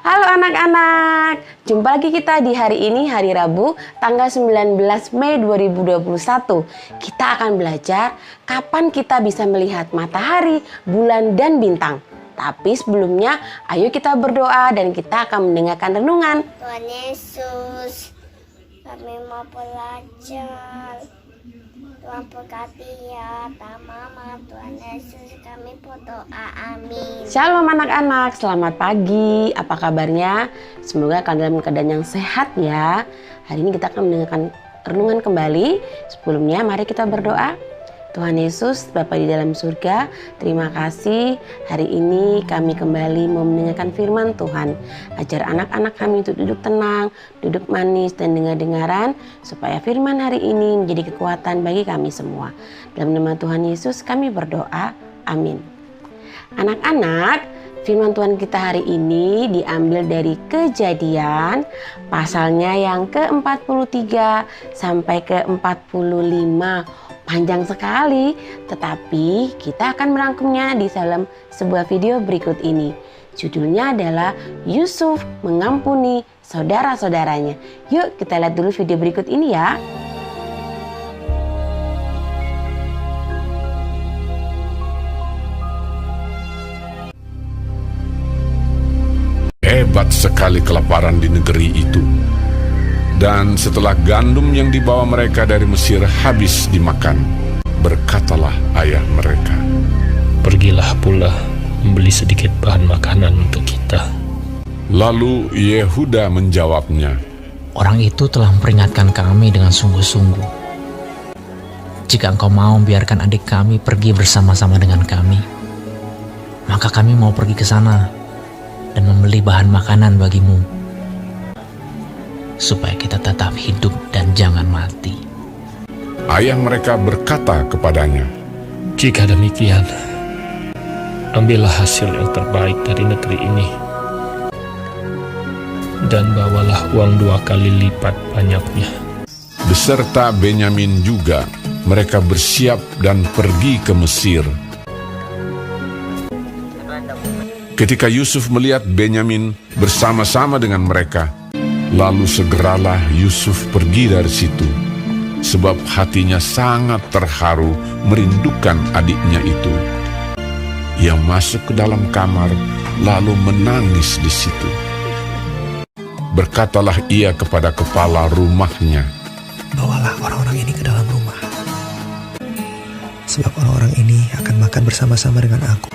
Halo anak-anak, jumpa lagi kita di hari ini, hari Rabu, tanggal 19 Mei 2021. Kita akan belajar kapan kita bisa melihat matahari, bulan, dan bintang. Tapi sebelumnya, ayo kita berdoa dan kita akan mendengarkan renungan. Tuhan Yesus, kami mau belajar. Tuhan berkati ya, Mama. Tuhan Yesus, kami berdoa. Amin. Shalom anak-anak, selamat pagi. Apa kabarnya? Semoga kalian dalam keadaan yang sehat ya. Hari ini kita akan mendengarkan renungan kembali. Sebelumnya, mari kita berdoa. Tuhan Yesus, Bapa di dalam surga, terima kasih hari ini kami kembali mau mendengarkan firman Tuhan. Ajar anak-anak kami untuk duduk tenang, duduk manis dan dengar-dengaran, supaya firman hari ini menjadi kekuatan bagi kami semua. Dalam nama Tuhan Yesus kami berdoa, amin. Anak-anak, firman Tuhan kita hari ini diambil dari Kejadian, pasalnya yang ke-43 sampai ke-45. Panjang sekali, tetapi kita akan merangkumnya di dalam sebuah video berikut ini. Judulnya adalah Yusuf mengampuni saudara-saudaranya. Yuk kita lihat dulu video berikut ini ya. Hebat sekali kelaparan di negeri itu. Dan setelah gandum yang dibawa mereka dari Mesir habis dimakan, berkatalah ayah mereka, "Pergilah pula membeli sedikit bahan makanan untuk kita." Lalu Yehuda menjawabnya, "Orang itu telah memperingatkan kami dengan sungguh-sungguh. Jika engkau mau biarkan adik kami pergi bersama-sama dengan kami, maka kami mau pergi ke sana dan membeli bahan makanan bagimu, supaya kita tetap hidup dan jangan mati." Ayah mereka berkata kepadanya, "Jika demikian, ambillah hasil yang terbaik dari negeri ini, dan bawalah uang 2 kali lipat banyaknya." Beserta Benyamin juga, mereka bersiap dan pergi ke Mesir. Ketika Yusuf melihat Benyamin bersama-sama dengan mereka, lalu segeralah Yusuf pergi dari situ, sebab hatinya sangat terharu merindukan adiknya itu. Ia masuk ke dalam kamar, lalu menangis di situ. Berkatalah ia kepada kepala rumahnya, "Bawalah orang-orang ini ke dalam rumah, sebab orang-orang ini akan makan bersama-sama dengan aku."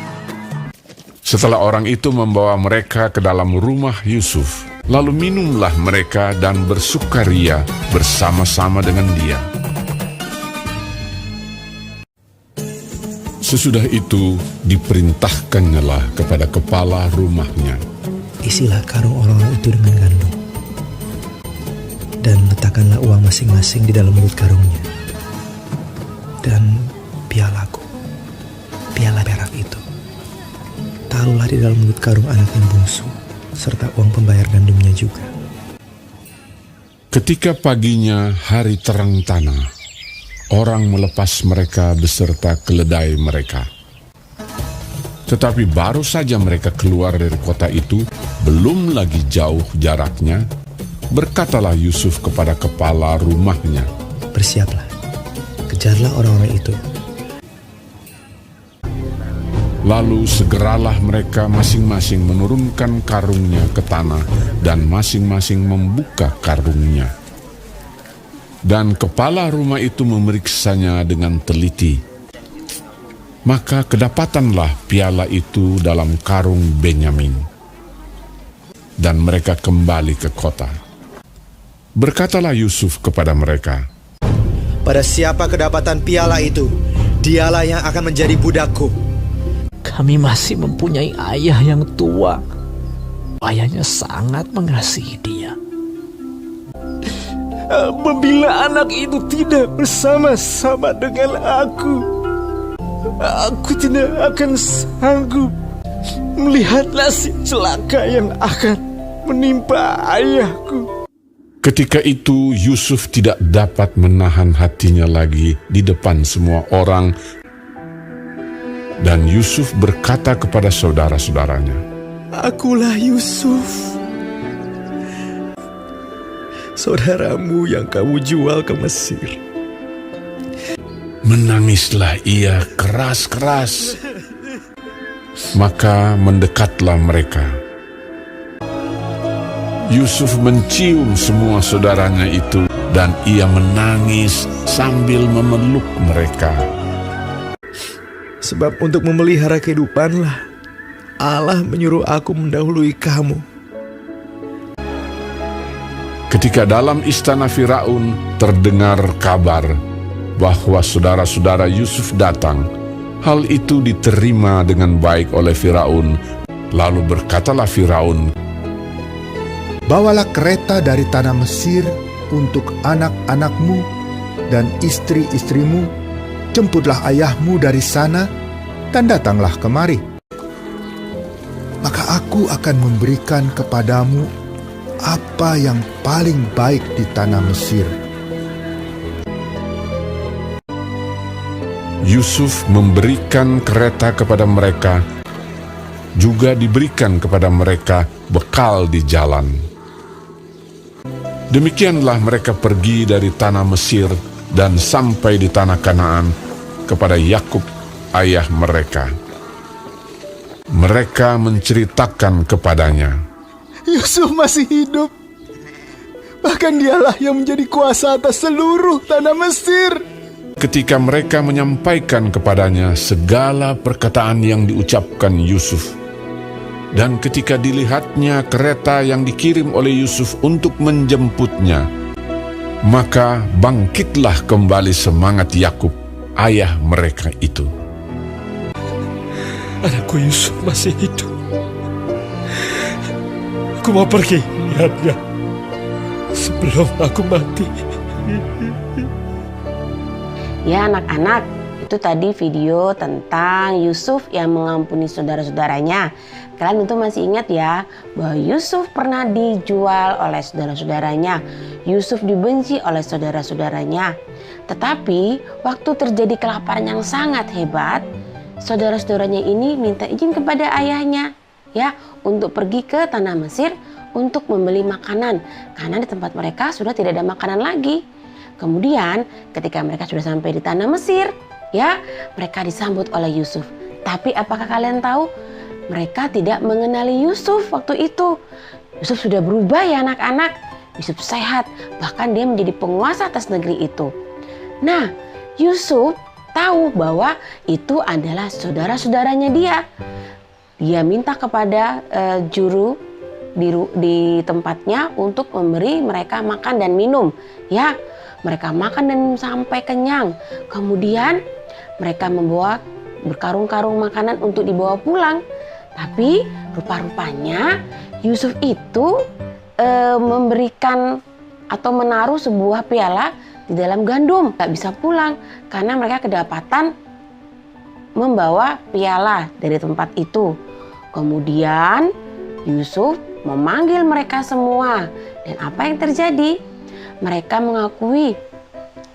Setelah orang itu membawa mereka ke dalam rumah Yusuf, lalu minumlah mereka dan bersukaria bersama-sama dengan dia. Sesudah itu diperintahkannyalah kepada kepala rumahnya, "Isilah karung orang-orang itu dengan gandum, dan letakkanlah uang masing-masing di dalam mulut karungnya. Dan pialaku, piala perak itu, taruhlah di dalam mulut karung anak yang bungsu, serta uang pembayar gandumnya juga." Ketika paginya hari terang tanah, orang melepas mereka beserta keledai mereka. Tetapi baru saja mereka keluar dari kota itu, belum lagi jauh jaraknya, berkatalah Yusuf kepada kepala rumahnya, "Bersiaplah, kejarlah orang-orang itu." Lalu segeralah mereka masing-masing menurunkan karungnya ke tanah dan masing-masing membuka karungnya. Dan kepala rumah itu memeriksanya dengan teliti. Maka kedapatanlah piala itu dalam karung Benyamin. Dan mereka kembali ke kota. Berkatalah Yusuf kepada mereka, "Pada siapa kedapatan piala itu, dialah yang akan menjadi budakku." Kami masih mempunyai ayah yang tua. Ayahnya sangat mengasihi dia. Apabila anak itu tidak bersama-sama dengan aku tidak akan sanggup melihat nasib celaka yang akan menimpa ayahku." Ketika itu Yusuf tidak dapat menahan hatinya lagi di depan semua orang. Dan Yusuf berkata kepada saudara-saudaranya, "Akulah Yusuf. saudaramu yang kamu jual ke Mesir. Menangislah ia keras-keras. Maka mendekatlah mereka. Yusuf mencium semua saudaranya itu dan ia menangis sambil memeluk mereka. Sebab untuk memelihara kehidupanlah Allah menyuruh aku mendahului kamu. Ketika dalam istana Firaun terdengar kabar bahwa saudara-saudara Yusuf datang, hal itu diterima dengan baik oleh Firaun. Lalu berkatalah Firaun, "Bawalah kereta dari tanah Mesir untuk anak-anakmu dan istri-istrimu, jemputlah ayahmu dari sana, dan datanglah kemari. Maka aku akan memberikan kepadamu apa yang paling baik di tanah Mesir." Yusuf memberikan kereta kepada mereka, juga diberikan kepada mereka bekal di jalan. Demikianlah mereka pergi dari tanah Mesir dan sampai di tanah Kanaan kepada Yakub ayah mereka. Mereka menceritakan kepadanya, Yusuf masih hidup. Bahkan dialah yang menjadi kuasa atas seluruh tanah Mesir. ketika mereka menyampaikan kepadanya segala perkataan yang diucapkan Yusuf. Dan ketika dilihatnya kereta yang dikirim oleh Yusuf untuk menjemputnya, maka bangkitlah kembali semangat Yakub, ayah mereka itu. Anakku Yusuf masih hidup. Aku mau pergi lihatnya sebelum aku mati. Ya anak-anak, itu tadi video tentang Yusuf yang mengampuni saudara-saudaranya. Kalian tentu masih ingat ya bahwa Yusuf pernah dijual oleh saudara-saudaranya. Yusuf dibenci oleh saudara-saudaranya. Tetapi waktu terjadi kelaparan yang sangat hebat, saudara-saudaranya ini minta izin kepada ayahnya ya untuk pergi ke tanah Mesir untuk membeli makanan karena di tempat mereka sudah tidak ada makanan lagi. Kemudian ketika mereka sudah sampai di tanah Mesir, ya mereka disambut oleh Yusuf. Tapi apakah kalian tahu? Mereka tidak mengenali Yusuf waktu itu. Yusuf sudah berubah ya anak-anak. Yusuf sehat, bahkan dia menjadi penguasa atas negeri itu. Nah, Yusuf tahu bahwa itu adalah saudara-saudaranya dia. Dia minta kepada juru di tempatnya untuk memberi mereka makan dan minum. Ya, mereka makan dan minum sampai kenyang. Kemudian mereka membawa berkarung-karung makanan untuk dibawa pulang. Tapi rupa-rupanya Yusuf itu memberikan atau menaruh sebuah piala di dalam gandum. Gak bisa pulang karena mereka kedapatan membawa piala dari tempat itu. Kemudian Yusuf memanggil mereka semua. Dan apa yang terjadi? Mereka mengakui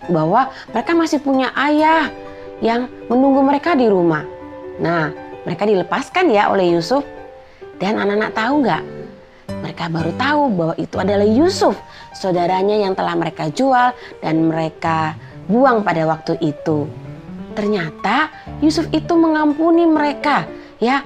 bahwa mereka masih punya ayah yang menunggu mereka di rumah. Nah, mereka dilepaskan ya oleh Yusuf. Dan anak-anak tahu nggak? Mereka baru tahu bahwa itu adalah Yusuf, saudaranya yang telah mereka jual dan mereka buang pada waktu itu. Ternyata Yusuf itu mengampuni mereka. Ya,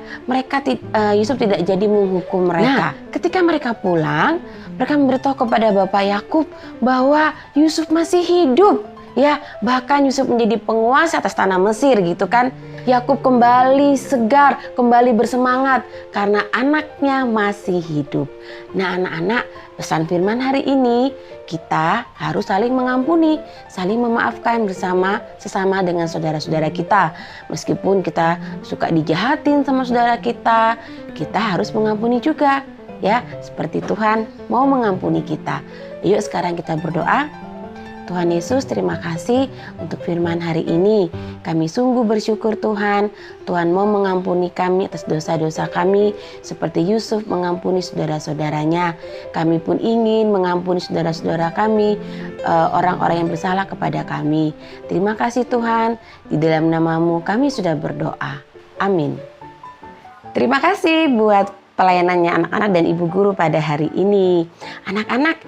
Yusuf tidak jadi menghukum mereka. Nah, ketika mereka pulang, mereka memberitahu kepada Bapak Yakub bahwa Yusuf masih hidup. Ya, bahkan Yusuf menjadi penguasa atas tanah Mesir gitu kan. Yakub kembali segar, kembali bersemangat karena anaknya masih hidup. Nah, anak-anak, pesan firman hari ini kita harus saling mengampuni, saling memaafkan sesama dengan saudara-saudara kita. Meskipun kita suka dijahatin sama saudara kita harus mengampuni juga. Ya, seperti Tuhan mau mengampuni kita. Yuk sekarang kita berdoa. Tuhan Yesus, terima kasih untuk firman hari ini. Kami sungguh bersyukur Tuhan. Tuhan mau mengampuni kami atas dosa-dosa kami seperti Yusuf mengampuni saudara-saudaranya. Kami pun ingin mengampuni saudara-saudara kami, orang-orang yang bersalah kepada kami. Terima kasih Tuhan. Di dalam nama-Mu kami sudah berdoa. Amin. Terima kasih buat pelayanannya anak-anak dan ibu guru pada hari ini. Anak-anak,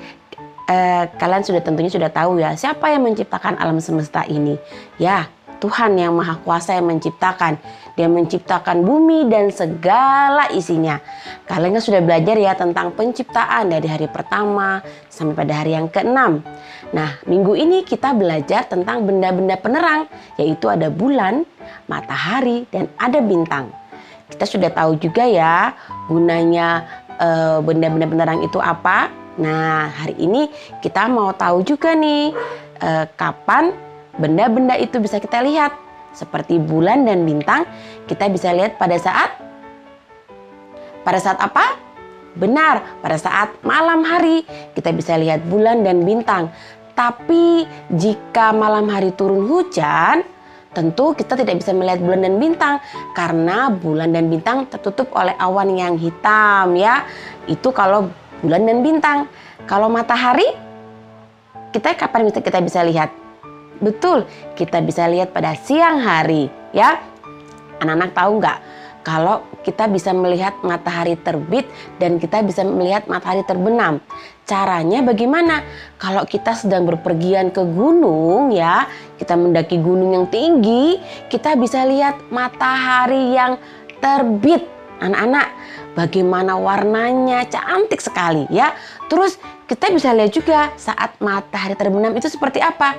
kalian tentunya sudah tahu ya, siapa yang menciptakan alam semesta ini? Ya, Tuhan yang Maha Kuasa yang menciptakan. Dia menciptakan bumi dan segala isinya. Kalian kan sudah belajar ya tentang penciptaan dari hari pertama sampai pada hari yang ke-6. Nah, minggu ini kita belajar tentang benda-benda penerang, yaitu ada bulan, matahari, dan ada bintang. Kita sudah tahu juga ya gunanya benda-benda penerang itu apa. Nah, hari ini kita mau tahu juga nih kapan benda-benda itu bisa kita lihat. Seperti bulan dan bintang, kita bisa lihat pada saat apa? Benar, pada saat malam hari kita bisa lihat bulan dan bintang. Tapi jika malam hari turun hujan, tentu kita tidak bisa melihat bulan dan bintang karena bulan dan bintang tertutup oleh awan yang hitam ya. Itu kalau bulan dan bintang. Kalau matahari, kapan kita bisa lihat? Betul, kita bisa lihat pada siang hari ya. Anak-anak tahu nggak? Kalau kita bisa melihat matahari terbit dan kita bisa melihat matahari terbenam. Caranya bagaimana? Kalau kita sedang berpergian ke gunung ya, kita mendaki gunung yang tinggi, kita bisa lihat matahari yang terbit. Anak-anak, bagaimana warnanya cantik sekali ya. Terus kita bisa lihat juga saat matahari terbenam itu seperti apa.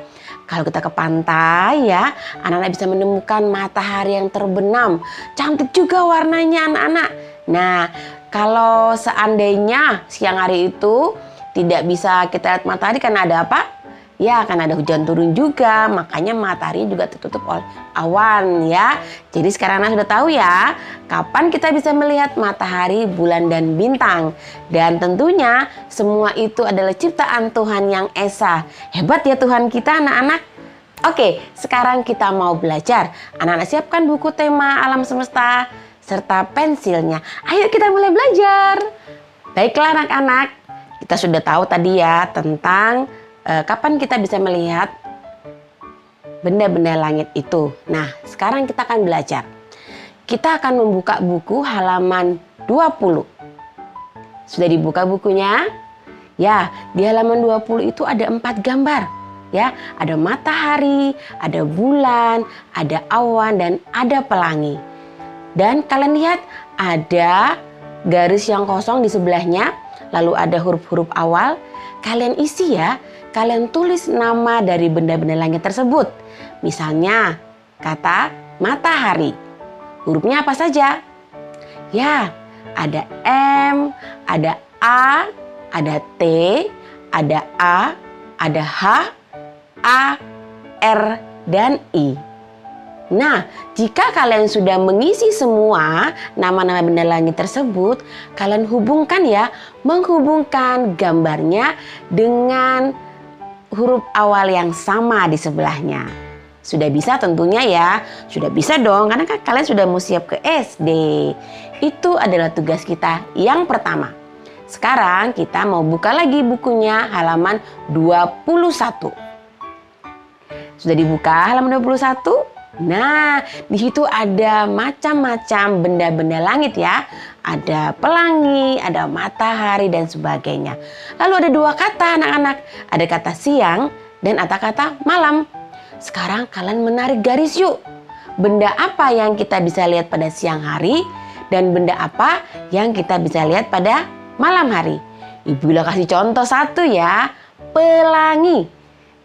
Kalau kita ke pantai ya, anak-anak bisa menemukan matahari yang terbenam. Cantik juga warnanya anak-anak. Nah, kalau seandainya siang hari itu tidak bisa kita lihat matahari karena ada apa? Ya, karena ada hujan turun juga, makanya matahari juga tertutup oleh awan ya. Jadi sekarang anak sudah tahu ya, kapan kita bisa melihat matahari, bulan, dan bintang. Dan tentunya semua itu adalah ciptaan Tuhan yang Esa. Hebat ya Tuhan kita anak-anak. Oke, sekarang kita mau belajar. Anak-anak siapkan buku tema alam semesta serta pensilnya. Ayo kita mulai belajar. Baiklah anak-anak, kita sudah tahu tadi ya tentang kapan kita bisa melihat benda-benda langit itu. Nah, sekarang kita akan belajar. Kita akan membuka buku halaman 20. Sudah dibuka bukunya? Ya, di halaman 20 itu ada 4 gambar. Ya, ada matahari, ada bulan, ada awan, dan ada pelangi. Dan kalian lihat ada garis yang kosong di sebelahnya, lalu ada huruf-huruf awal. Kalian isi ya. Kalian tulis nama dari benda-benda langit tersebut. Misalnya kata matahari. Hurufnya apa saja? Ya, ada M, ada A, ada T, ada A, ada H, A, R, dan I. Nah, jika kalian sudah mengisi semua nama-nama benda langit tersebut, kalian hubungkan ya, menghubungkan gambarnya dengan huruf awal yang sama di sebelahnya. Sudah bisa tentunya ya, sudah bisa dong karena kan kalian sudah mau siap ke SD. Itu adalah tugas kita yang pertama. Sekarang kita mau buka lagi bukunya halaman 21. Sudah dibuka halaman 21? Nah, di situ ada macam-macam benda-benda langit ya. Ada pelangi, ada matahari dan sebagainya. Lalu ada 2 kata anak-anak. Ada kata siang dan ada kata malam. Sekarang kalian menarik garis yuk. Benda apa yang kita bisa lihat pada siang hari dan benda apa yang kita bisa lihat pada malam hari. Ibu Bila kasih contoh satu ya. Pelangi.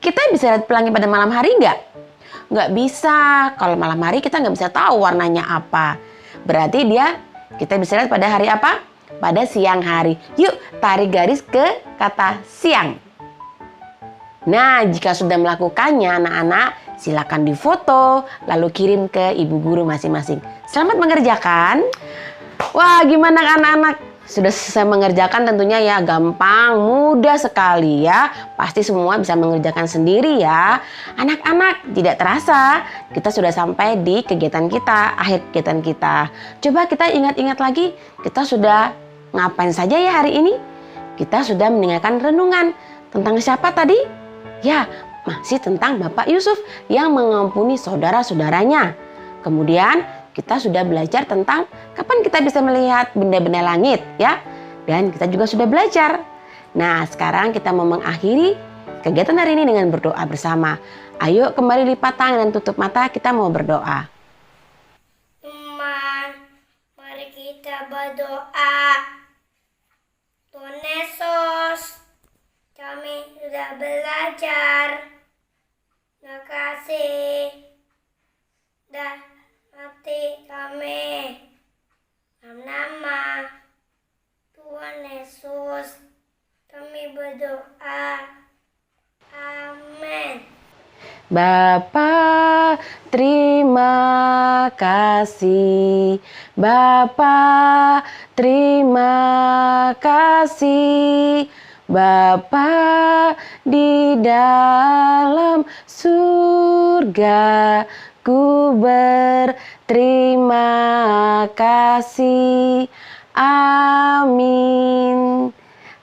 Kita bisa lihat pelangi pada malam hari nggak? Nggak bisa. Kalau malam hari kita nggak bisa tahu warnanya apa. Berarti kita bisa lihat pada hari apa? Pada siang hari. Yuk tarik garis ke kata siang. Nah, jika sudah melakukannya anak-anak, silakan difoto lalu kirim ke ibu guru masing-masing. Selamat mengerjakan. Wah, gimana anak-anak? Sudah selesai mengerjakan tentunya ya, gampang, mudah sekali ya. Pasti semua bisa mengerjakan sendiri ya. Anak-anak, tidak terasa kita sudah sampai di kegiatan kita, akhir kegiatan kita. Coba kita ingat-ingat lagi, kita sudah ngapain saja ya hari ini? Kita sudah mendengarkan renungan tentang siapa tadi? Ya, masih tentang Bapak Yusuf yang mengampuni saudara-saudaranya. Kemudian kita sudah belajar tentang kapan kita bisa melihat benda-benda langit ya. Dan kita juga sudah belajar Nah, sekarang kita mau mengakhiri kegiatan hari ini dengan berdoa bersama. Ayo kembali lipat tangan dan tutup mata, kita mau berdoa. Teman, mari kita berdoa. Tuhan Yesus, kami sudah belajar. Terima kasih. Dah hati kami. Dalam nama Tuhan Yesus, kami berdoa. Amin. Bapa, terima kasih. Bapa, terima kasih. Bapa di dalam surga, ku berterima kasih. Amin.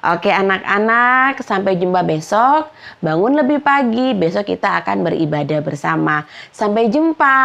Oke anak-anak, sampai jumpa besok. Bangun lebih pagi, besok kita akan beribadah bersama. Sampai jumpa.